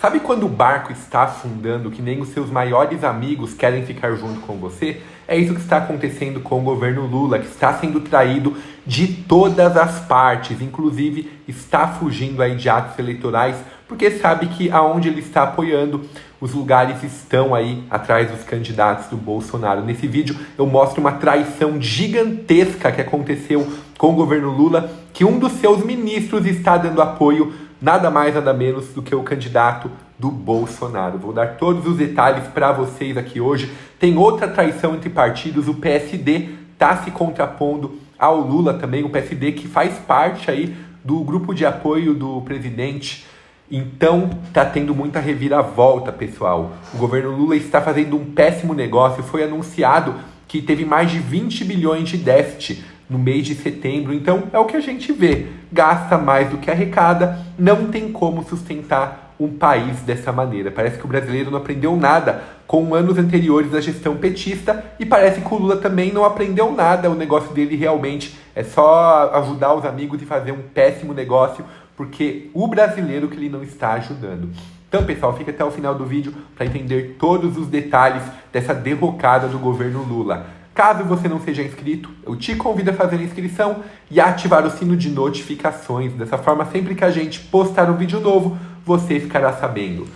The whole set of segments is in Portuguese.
Sabe quando o barco está afundando, que nem os seus maiores amigos querem ficar junto com você? É isso que está acontecendo com o governo Lula, que está sendo traído de todas as partes, inclusive está fugindo aí de atos eleitorais, porque sabe que aonde ele está apoiando, os lugares estão aí atrás dos candidatos do Bolsonaro. Nesse vídeo eu mostro uma traição gigantesca que aconteceu com o governo Lula, que um dos seus ministros está dando apoio, nada mais nada menos do que o candidato do Bolsonaro. Vou dar todos os detalhes para vocês aqui hoje. Tem outra traição entre partidos, o PSD está se contrapondo ao Lula também, o PSD que faz parte aí do grupo de apoio do presidente. Então tá tendo muita reviravolta, pessoal. O governo Lula está fazendo um péssimo negócio. Foi anunciado que teve mais de 20 bilhões de déficit no mês de setembro. Então é o que a gente vê. Gasta mais do que arrecada. Não tem como sustentar um país dessa maneira. Parece que o brasileiro não aprendeu nada com anos anteriores da gestão petista e parece que o Lula também não aprendeu nada. O negócio dele realmente é só ajudar os amigos e fazer um péssimo negócio, porque o brasileiro que ele não está ajudando. Então, pessoal, fica até o final do vídeo para entender todos os detalhes dessa derrocada do governo Lula. Caso você não seja inscrito, eu te convido a fazer a inscrição e ativar o sino de notificações. Dessa forma, sempre que a gente postar um vídeo novo, você ficará sabendo.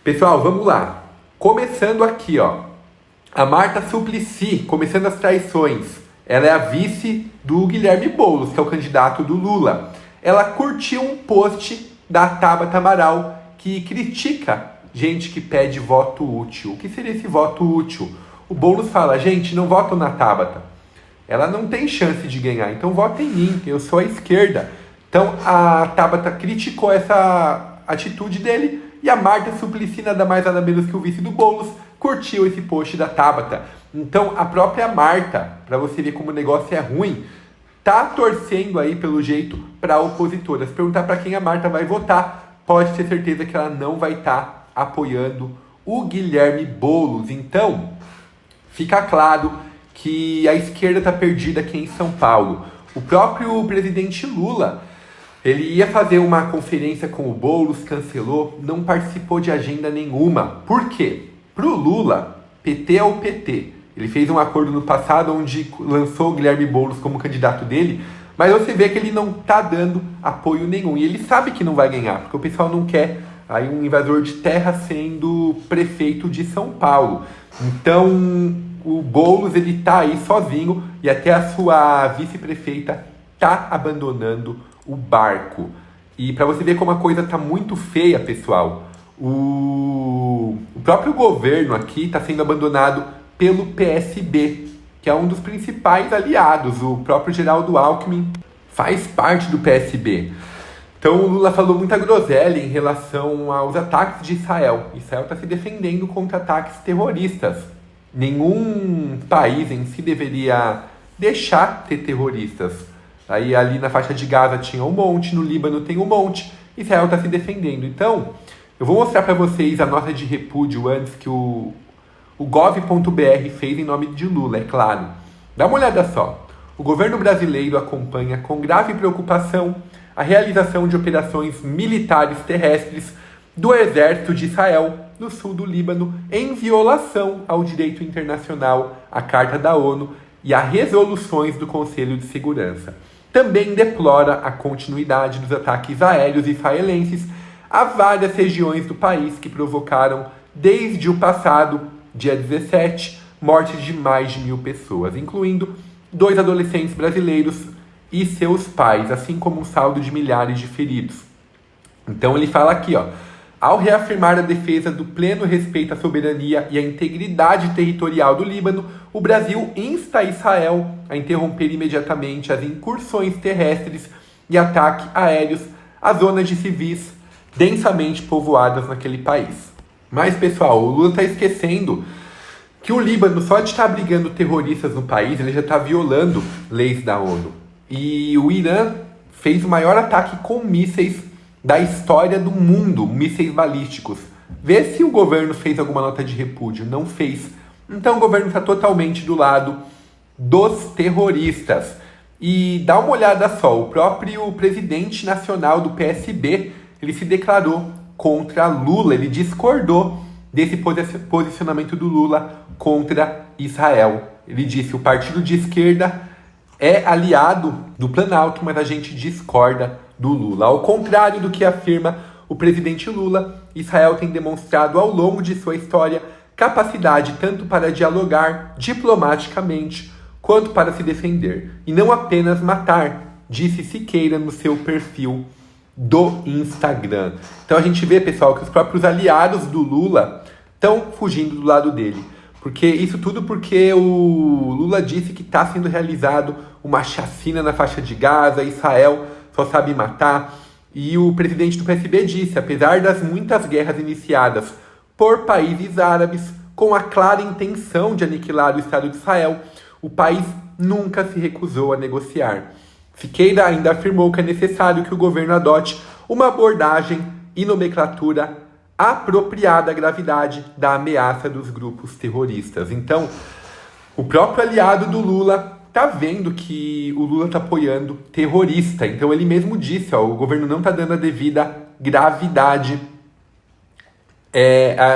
Pessoal, vamos lá. Começando aqui, ó. A Marta Suplicy, começando as traições. Ela é a vice do Guilherme Boulos, que é o candidato do Lula. Ela curtiu um post da Tabata Amaral que critica gente que pede voto útil. O que seria esse voto útil? O Boulos fala, gente, não votam na Tabata. Ela não tem chance de ganhar, então votem em mim, eu sou a esquerda. Então a Tabata criticou essa atitude dele e a Marta Suplicy, nada mais nada menos que o vice do Boulos, curtiu esse post da Tabata. Então a própria Marta, para você ver como o negócio é ruim, tá torcendo aí, pelo jeito, para opositora. Se perguntar para quem a Marta vai votar, pode ter certeza que ela não vai estar apoiando o Guilherme Boulos. Então, fica claro que a esquerda está perdida aqui em São Paulo. O próprio presidente Lula, ele ia fazer uma conferência com o Boulos, cancelou, não participou de agenda nenhuma. Por quê? Pro Lula, PT é o PT. Ele fez um acordo no passado onde lançou o Guilherme Boulos como candidato dele, mas você vê que ele não está dando apoio nenhum. E ele sabe que não vai ganhar, porque o pessoal não quer aí um invasor de terra sendo prefeito de São Paulo. Então o Boulos, ele tá aí sozinho e até a sua vice-prefeita tá abandonando o barco. E para você ver como a coisa tá muito feia, pessoal, o próprio governo aqui está sendo abandonado pelo PSB, que é um dos principais aliados. O próprio Geraldo Alckmin faz parte do PSB. Então o Lula falou muita groselha em relação aos ataques de Israel. Israel está se defendendo contra ataques terroristas. Nenhum país em si deveria deixar ter terroristas. Aí ali na faixa de Gaza tinha um monte, no Líbano tem um monte, Israel está se defendendo. Então, eu vou mostrar para vocês a nota de repúdio antes que o gov.br fez em nome de Lula, é claro. Dá uma olhada só. O governo brasileiro acompanha com grave preocupação a realização de operações militares terrestres do exército de Israel no sul do Líbano em violação ao direito internacional, à Carta da ONU e a resoluções do Conselho de Segurança. Também deplora a continuidade dos ataques aéreos israelenses a várias regiões do país que provocaram, desde o passado dia 17, morte de mais de 1.000 pessoas, incluindo 2 adolescentes brasileiros e seus pais, assim como um saldo de milhares de feridos. Então ele fala aqui, ó, ao reafirmar a defesa do pleno respeito à soberania e à integridade territorial do Líbano, o Brasil insta Israel a interromper imediatamente as incursões terrestres e ataques aéreos às zonas de civis densamente povoadas naquele país. Mas, pessoal, o Lula está esquecendo que o Líbano, só de estar abrigando terroristas no país, ele já está violando leis da ONU. E o Irã fez o maior ataque com mísseis da história do mundo, mísseis balísticos. Vê se o governo fez alguma nota de repúdio. Não fez. Então o governo está totalmente do lado dos terroristas. E dá uma olhada só, o próprio presidente nacional do PSB, ele se declarou contra Lula. Ele discordou desse posicionamento do Lula contra Israel. Ele disse: o partido de esquerda é aliado do Planalto, mas a gente discorda do Lula. Ao contrário do que afirma o presidente Lula, Israel tem demonstrado ao longo de sua história capacidade tanto para dialogar diplomaticamente quanto para se defender, e não apenas matar, disse Siqueira no seu perfil do Instagram. Então a gente vê, pessoal, que os próprios aliados do Lula estão fugindo do lado dele. Isso tudo porque o Lula disse que está sendo realizado uma chacina na faixa de Gaza, Israel só sabe matar. E o presidente do PSB disse: apesar das muitas guerras iniciadas por países árabes com a clara intenção de aniquilar o Estado de Israel, o país nunca se recusou a negociar. Siqueira ainda afirmou que é necessário que o governo adote uma abordagem e nomenclatura apropriada à gravidade da ameaça dos grupos terroristas. Então, o próprio aliado do Lula está vendo que o Lula está apoiando terrorista. Então, ele mesmo disse: o governo não está dando a devida gravidade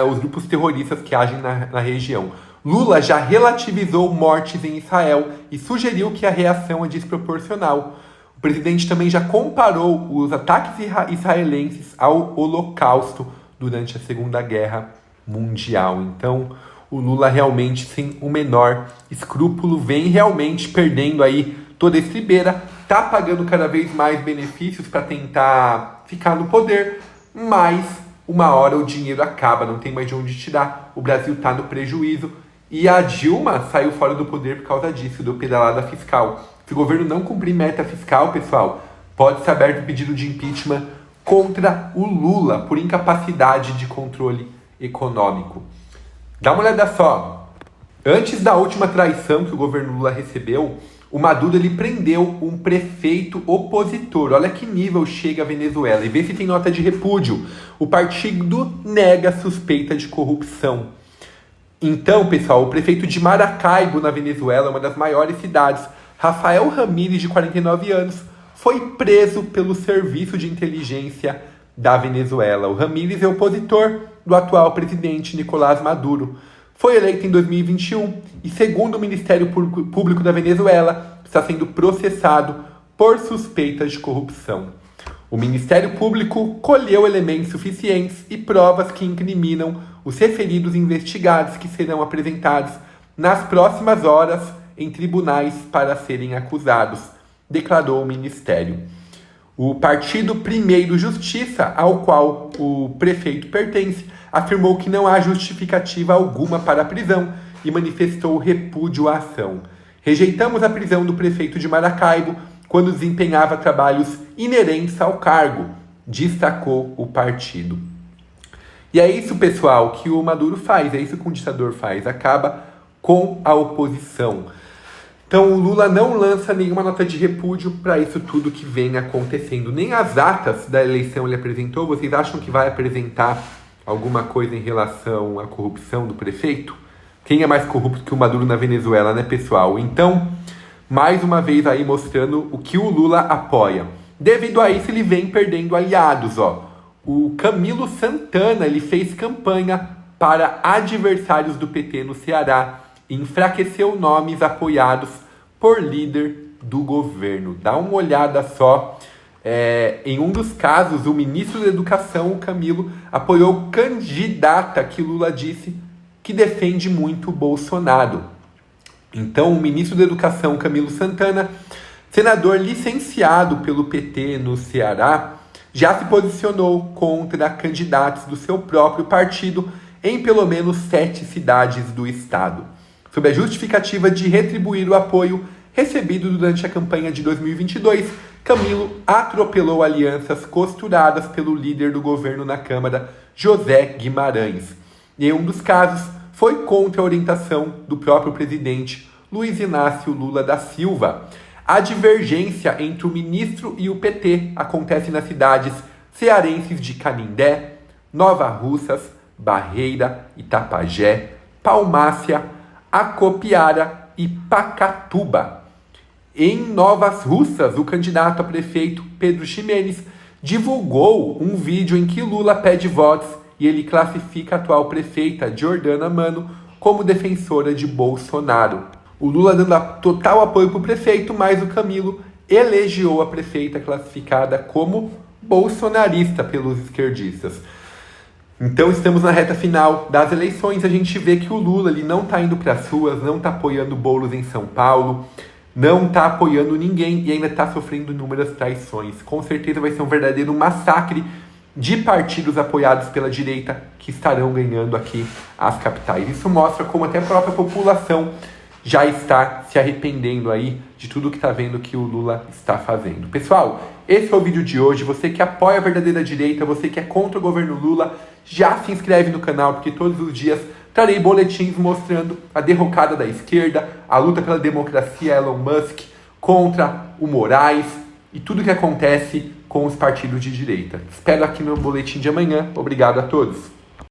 aos grupos terroristas que agem na região. Lula já relativizou mortes em Israel e sugeriu que a reação é desproporcional. O presidente também já comparou os ataques israelenses ao Holocausto durante a Segunda Guerra Mundial. Então, o Lula realmente, sem o menor escrúpulo, vem realmente perdendo aí toda a estribeira, tá pagando cada vez mais benefícios para tentar ficar no poder, mas uma hora o dinheiro acaba, não tem mais de onde tirar, o Brasil tá no prejuízo. E a Dilma saiu fora do poder por causa disso, do pedalada fiscal. Se o governo não cumprir meta fiscal, pessoal, pode ser aberto um pedido de impeachment contra o Lula por incapacidade de controle econômico. Dá uma olhada só. Antes da última traição que o governo Lula recebeu, o Maduro ele prendeu um prefeito opositor. Olha que nível chega a Venezuela. E vê se tem nota de repúdio. O partido nega suspeita de corrupção. Então, pessoal, o prefeito de Maracaibo, na Venezuela, uma das maiores cidades, Rafael Ramírez, de 49 anos, foi preso pelo Serviço de Inteligência da Venezuela. O Ramírez é opositor do atual presidente Nicolás Maduro. Foi eleito em 2021 e, segundo o Ministério Público da Venezuela, está sendo processado por suspeitas de corrupção. O Ministério Público colheu elementos suficientes e provas que incriminam os referidos investigados, que serão apresentados nas próximas horas em tribunais para serem acusados, declarou o Ministério. O Partido Primeiro Justiça, ao qual o prefeito pertence, afirmou que não há justificativa alguma para a prisão e manifestou repúdio à ação. Rejeitamos a prisão do prefeito de Maracaibo quando desempenhava trabalhos inerentes ao cargo, destacou o partido. E é isso, pessoal, que o Maduro faz, é isso que um ditador faz, acaba com a oposição. Então o Lula não lança nenhuma nota de repúdio para isso tudo que vem acontecendo. Nem as atas da eleição ele apresentou. Vocês acham que vai apresentar alguma coisa em relação à corrupção do prefeito? Quem é mais corrupto que o Maduro na Venezuela, né, pessoal? Então, mais uma vez aí mostrando o que o Lula apoia. Devido a isso, ele vem perdendo aliados, ó. O Camilo Santana, ele fez campanha para adversários do PT no Ceará e enfraqueceu nomes apoiados por líder do governo. Dá uma olhada só. Em um dos casos, o ministro da Educação, o Camilo, apoiou candidata que Lula disse que defende muito o Bolsonaro. Então, o ministro da Educação, Camilo Santana, senador licenciado pelo PT no Ceará, já se posicionou contra candidatos do seu próprio partido em pelo menos 7 cidades do estado, sob a justificativa de retribuir o apoio recebido durante a campanha de 2022. Camilo atropelou alianças costuradas pelo líder do governo na Câmara, José Guimarães. E em um dos casos, foi contra a orientação do próprio presidente Luiz Inácio Lula da Silva. A divergência entre o ministro e o PT acontece nas cidades cearenses de Canindé, Nova Russas, Barreira, Itapajé, Palmácia, Acopiara e Pacatuba. Em Novas Russas, o candidato a prefeito Pedro Ximenes divulgou um vídeo em que Lula pede votos e ele classifica a atual prefeita Giordana Mano como defensora de Bolsonaro. O Lula dando total apoio para o prefeito, mas o Camilo elogiou a prefeita classificada como bolsonarista pelos esquerdistas. Então estamos na reta final das eleições, a gente vê que o Lula ele não está indo para as ruas, não está apoiando Boulos em São Paulo, não está apoiando ninguém e ainda está sofrendo inúmeras traições. Com certeza vai ser um verdadeiro massacre de partidos apoiados pela direita que estarão ganhando aqui as capitais. Isso mostra como até a própria população já está se arrependendo aí de tudo que está vendo que o Lula está fazendo. Pessoal, esse foi o vídeo de hoje. Você que apoia a verdadeira direita, você que é contra o governo Lula, já se inscreve no canal, porque todos os dias trarei boletins mostrando a derrocada da esquerda, a luta pela democracia, Elon Musk, contra o Moraes e tudo que acontece com os partidos de direita. Espero aqui no boletim de amanhã. Obrigado a todos.